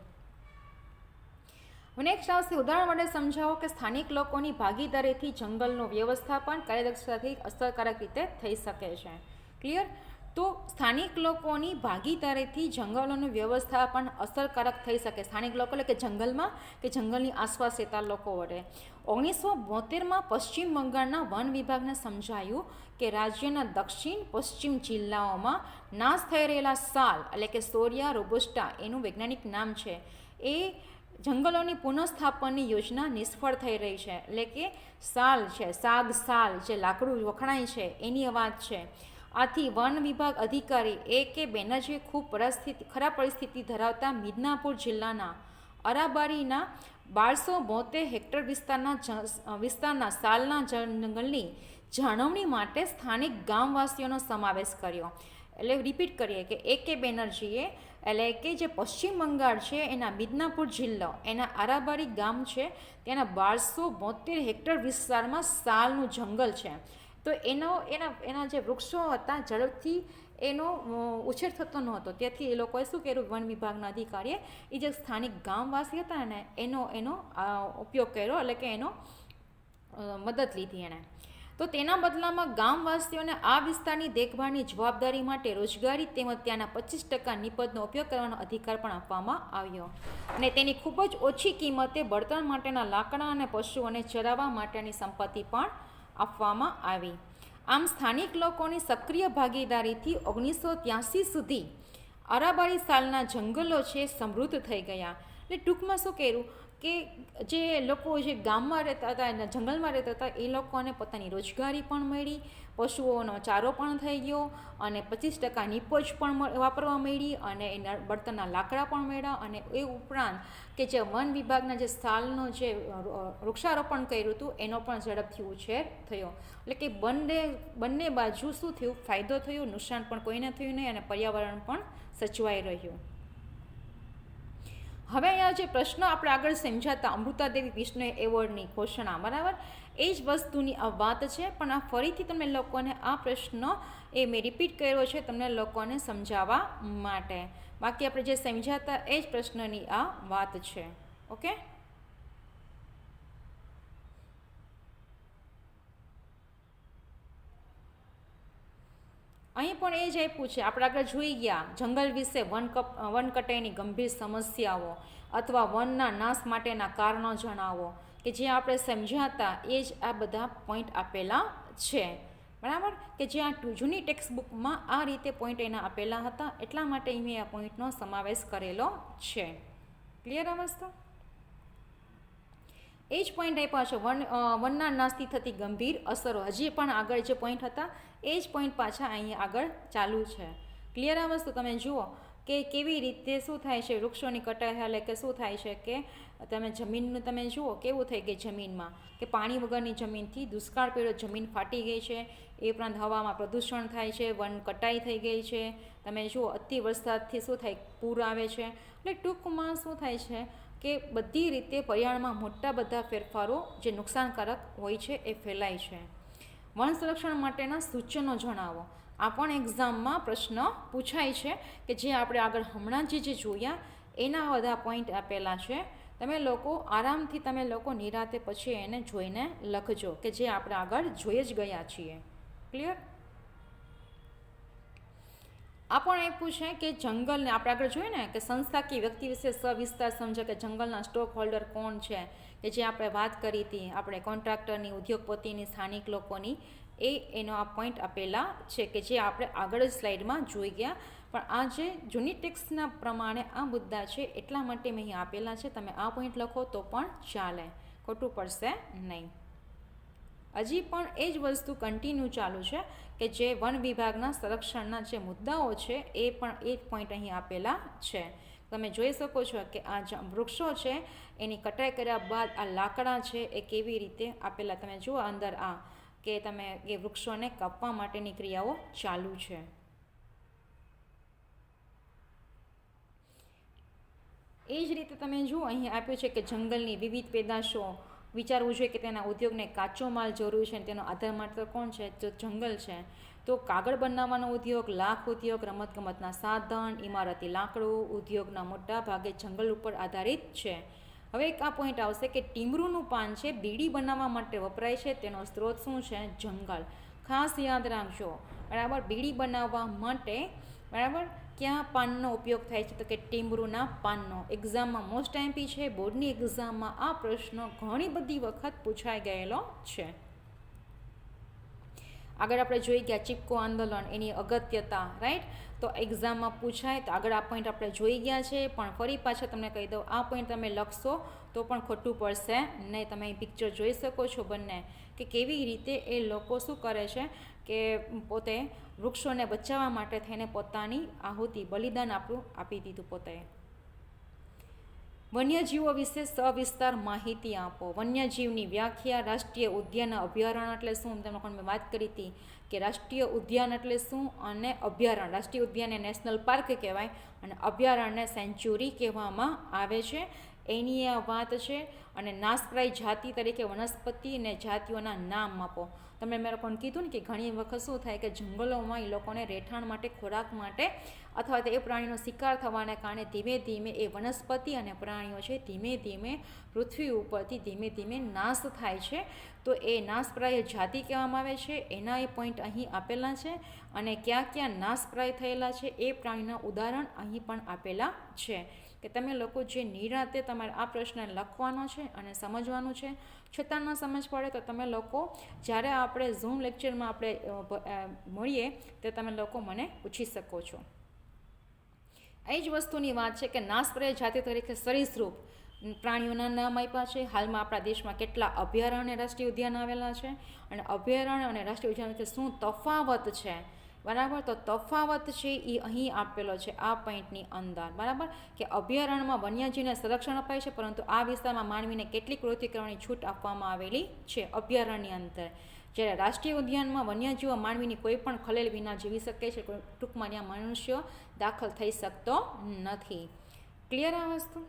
નેક્સ્ટ આવશે ઉદાહરણ વડે સમજાવો કે સ્થાનિક લોકોની ભાગીદારીથી જંગલનું વ્યવસ્થાપન કાર્યદક્ષતાથી અસરકારક રીતે થઈ શકે છે. ક્લિયર. તો સ્થાનિક લોકોની ભાગીદારીથી જંગલોનું વ્યવસ્થાપન અસરકારક થઈ શકે. સ્થાનિક લોકો એટલે કે જંગલમાં કે જંગલની આસપાસ રહેતા લોકો વડે 1972માં પશ્ચિમ બંગાળના વન વિભાગને સમજાયું કે રાજ્યના દક્ષિણ પશ્ચિમ જિલ્લાઓમાં નાશ થઈ રહેલા સાલ એટલે કે સોરિયા રોબસ્ટા એનું વૈજ્ઞાનિક નામ છે એ જંગલોની પુનઃસ્થાપનની યોજના નિષ્ફળ થઈ રહી છે. એટલે કે સાલ છે, સાલ જે લાકડું વખણાય છે એની વાત છે. આથી વન વિભાગ અધિકારી A.K. બેનર્જીએ ખૂબ ખરાબ પરિસ્થિતિ ધરાવતા મિદનાપુર જિલ્લાના અરાબારીના 1272 હેક્ટર વિસ્તારના સાલના જંગલની જાળવણી માટે સ્થાનિક ગામવાસીઓનો સમાવેશ કર્યો. એટલે રિપીટ કરીએ કે A.K. બેનર્જીએ એટલે કે જે પશ્ચિમ બંગાળ છે એના મિદનાપુર જિલ્લો એના આરાબારી ગામ છે તેના 1272 હેક્ટર વિસ્તારમાં સાલનું જંગલ છે. તો એના જે વૃક્ષો હતા ઝડપથી એનો ઉછેર થતો નહોતો. તેથી એ લોકોએ શું કર્યું, વન વિભાગના અધિકારીએ એ જે સ્થાનિક ગામવાસી હતા ને એનો ઉપયોગ કર્યો, એટલે કે એનો મદદ લીધી એણે. તો તેના બદલામાં ગામવાસીઓને આ વિસ્તારની દેખભાળની જવાબદારી માટે રોજગારી તેમજ ત્યાંના 25% નિપજનો ઉપયોગ કરવાનો અધિકાર પણ આપવામાં આવ્યો અને તેની ખૂબ જ ઓછી કિંમતે બળતણ માટેના લાકડા અને પશુઓને ચરાવવા માટેની સંપત્તિ પણ આપવામાં આવી. આમ સ્થાનિક લોકોની સક્રિય ભાગીદારીથી 1983 સુધી અરાબારી સાલના જંગલો છે સમૃદ્ધ થઈ ગયા. એટલે ટૂંકમાં શું કર્યું કે જે લોકો જે ગામમાં રહેતા હતા એના જંગલમાં રહેતા હતા એ લોકોને પોતાની રોજગારી પણ મળી, પશુઓનો ચારો પણ થઈ ગયો અને 25% નિપજ પણ વાપરવા મળી અને એના બળતણના લાકડા પણ મળ્યા. અને એ ઉપરાંત કે જે વન વિભાગના જે સાલનો જે વૃક્ષારોપણ કર્યું હતું એનો પણ ઝડપથી ઉછેર થયો. એટલે કે બંને બાજુ શું થયું, ફાયદો થયો, નુકસાન પણ કોઈને થયું નહીં અને પર્યાવરણ પણ સચવાઈ રહ્યું. હવે અહીંયા જે પ્રશ્ન આપણે આગળ સમજાતા અમૃતાદેવી વિષ્ણુ એવોર્ડની ઘોષણા, બરાબર, એ જ વસ્તુની આ વાત છે. પણ આ ફરીથી તમને લોકોને આ પ્રશ્ન એ મેં રિપીટ કર્યો છે તમને લોકોને સમજાવવા માટે. બાકી આપણે જે સમજાતા એ જ પ્રશ્નની આ વાત છે. ઓકે. અહીં પણ એ જ આપ્યું છે. આપણે આગળ જોઈ ગયા જંગલ વિશે વન કટાઈની ગંભીર સમસ્યાઓ અથવા વનના નાશ માટેના કારણો જણાવો, કે જે આપણે સમજાતા એ જ આ બધા પોઈન્ટ આપેલા છે. બરાબર, કે જે આ જૂની ટેક્સ્ટબુકમાં આ રીતે પોઈન્ટ એના આપેલા હતા એટલા માટે મેં આ પોઈન્ટનો સમાવેશ કરેલો છે. ક્લિયર આ વસ્તુ? એ જ પોઈન્ટ આપ્યા છે વનના નાશથી થતી ગંભીર અસરો. હજી પણ આગળ જે પોઈન્ટ હતા એ જ પોઈન્ટ પાછા અહીંયા આગળ ચાલુ છે. ક્લિયર આ વસ્તુ? તમે જુઓ કે કેવી રીતે શું થાય છે, વૃક્ષોની કટાઈ એટલે કે શું થાય છે કે તમે જમીનનું તમે જુઓ કેવું થઈ ગઈ જમીનમાં, કે પાણી વગરની જમીનથી દુષ્કાળ પડ્યો, જમીન ફાટી ગઈ છે. એ ઉપરાંત હવામાં પ્રદૂષણ થાય છે, વન કટાઈ થઈ ગઈ છે. તમે જુઓ અતિ વરસાદથી શું થાય, પૂર આવે છે. એટલે ટૂંકમાં શું થાય છે કે બધી રીતે પર્યાવરણમાં મોટા બધા ફેરફારો જે નુકસાનકારક હોય છે એ ફેલાય છે. વન સંરક્ષણ માટેના સૂચનો જણાવો. આ પણ એક્ઝામમાં પ્રશ્ન પૂછાય છે કે જે આપણે આગળ હમણાં જે જોયા એના બધા પોઈન્ટ આપેલા છે. તમે લોકો આરામથી તમે લોકો નિરાતે પછી એને જોઈને લખજો કે જે આપણે આગળ જોઈ જ ગયા છીએ. ક્લિયર? આ પણ એ પૂછે કે જંગલને આપણે આગળ જોઈએ ને કે સંસ્થાકીય વ્યક્તિ વિશે સવિસ્તાર સમજો, કે જંગલના સ્ટોક હોલ્ડર કોણ છે, કે જે આપણે વાત કરી હતી આપણે કોન્ટ્રાક્ટરની, ઉદ્યોગપતિની, સ્થાનિક લોકોની, એનો આ પોઈન્ટ આપેલા છે કે જે આપણે આગળ જ સ્લાઇડમાં જોઈ ગયા. પણ આ જે જૂની ટેક્સ્ટના પ્રમાણે આ મુદ્દા છે એટલા માટે મેં અહીં આપેલા છે. તમે આ પોઈન્ટ લખો તો પણ ચાલે, ખોટું પડશે નહીં. હજી પણ એ જ વસ્તુ કન્ટિન્યુ ચાલુ છે કે જે વન વિભાગના સંરક્ષણના જે મુદ્દાઓ છે એ પણ એ જ પોઈન્ટ અહીં આપેલા છે તમે જોઈ શકો છો કે આ વૃક્ષો છે એની કટાઈ કર્યા બાદ આ લાકડા છે એ કેવી રીતે આપેલા, તમે જુઓ અંદર આ કે તમે એ વૃક્ષોને કાપવા માટેની ક્રિયાઓ ચાલુ છે. એ જ રીતે તમે જુઓ અહીં આપ્યું છે કે જંગલની વિવિધ પેદાશો, વિચારવું જોઈએ કે તેના ઉદ્યોગને કાચો માલ જરૂર છે, તેનો આધાર માત્ર કોણ છે, તો જંગલ છે. તો કાગળ બનાવવાનો ઉદ્યોગ, લાખ ઉદ્યોગ, રમતગમતના સાધન, ઇમારતી લાકડું ઉદ્યોગના મોટા ભાગે જંગલ ઉપર આધારિત છે. હવે એક આ પોઈન્ટ આવશે કે ટીમરૂનું પાન છે બીડી બનાવવા માટે વપરાય છે, તેનો સ્ત્રોત શું છે, જંગલ. ખાસ યાદ રાખજો, બરાબર, બીડી બનાવવા માટે, બરાબર, ક્યાં પાનનો ઉપયોગ થાય છે, તો કે ટીમરૂના પાનનો. એક્ઝામમાં મોસ્ટ એમપી છે, બોર્ડની એક્ઝામમાં આ પ્રશ્ન ઘણી બધી વખત પૂછાઈ ગયેલો છે. આગળ આપણે જોઈ ગયા ચિપકો આંદોલન, એની અગત્યતા, રાઈટ, તો એક્ઝામમાં પૂછાય તો આગળ આ પોઈન્ટ આપણે જોઈ ગયા છે, પણ ફરી પાછા તમને કહી દઉં, આ પોઈન્ટ તમે લખશો તો પણ ખોટું પડશે નહીં. તમે અહીં પિક્ચર જોઈ શકો છો બંને, કે કેવી રીતે એ લોકો શું કરે છે કે પોતે વૃક્ષોને બચાવવા માટે થઈને પોતાની આહુતિ, બલિદાન આપી દીધું પોતે. વન્યજીવો વિશે સવિસ્તાર માહિતી આપો. વન્યજીવની વ્યાખ્યા, રાષ્ટ્રીય ઉદ્યાન અભયારણ્ય એટલે શું, તેમાં પણ મેં વાત કરી હતી કે રાષ્ટ્રીય ઉદ્યાન એટલે શું અને અભયારણ્ય, રાષ્ટ્રીય ઉદ્યાનને નેશનલ પાર્ક કહેવાય અને અભયારણ્યને સેન્ચ્યુરી કહેવામાં આવે છે. એની આ વાત છે. અને નાશપ્રાય જાતિ તરીકે વનસ્પતિ અને જાતિઓના નામ આપો. તમે મેં લોકોને કીધું ને કે ઘણી વખત શું થાય કે જંગલોમાં એ લોકોને રહેઠાણ માટે, ખોરાક માટે અથવા તો એ પ્રાણીનો શિકાર થવાને કારણે ધીમે ધીમે એ વનસ્પતિ અને પ્રાણીઓ છે ધીમે ધીમે પૃથ્વી ઉપરથી ધીમે ધીમે નાશ થાય છે. તો એ નાશપ્રાય જાતિ કહેવામાં આવે છે. એના એ પોઈન્ટ અહીં આપેલા છે અને ક્યાં ક્યાં નાશપ્રાય થયેલા છે એ પ્રાણીના ઉદાહરણ અહીં પણ આપેલા છે. કે તમે લોકો જે નિરાતે તમારે આ પ્રશ્ન લખવાનો છે અને સમજવાનું છે. છતાં ન સમજ પડે તો તમે લોકો જ્યારે આપણે ઝૂમ લેક્ચરમાં આપણે મળીએ તો તમે લોકો મને પૂછી શકો છો. એ જ વસ્તુની વાત છે કે નાશપ્રાય જાતિ તરીકે સરીસૃપ પ્રાણીઓના નામ આપ્યા છે. હાલમાં આપણા દેશમાં કેટલા અભયારણ્ય, રાષ્ટ્રીય ઉદ્યાન આવેલા છે અને અભયારણ્ય અને રાષ્ટ્રીય ઉદ્યાન વચ્ચે શું તફાવત છે, બરાબર, તો તફાવત છે એ અહીં આપેલો છે આ પોઈન્ટની અંદર, બરાબર, કે અભયારણ્યમાં વન્યજીવને સંરક્ષણ અપાય છે પરંતુ આ વિસ્તારમાં માનવીને કેટલીક પ્રવૃત્તિ કરવાની છૂટ આપવામાં આવેલી છે અભયારણ્યની અંદર. જ્યારે રાષ્ટ્રીય ઉદ્યાનમાં વન્યજીવો માનવીની કોઈ પણ ખલેલ વિના જીવી શકે છે. ટૂંકમાં ત્યાં મનુષ્ય દાખલ થઈ શકતો નથી. ક્લિયર આ વસ્તુ?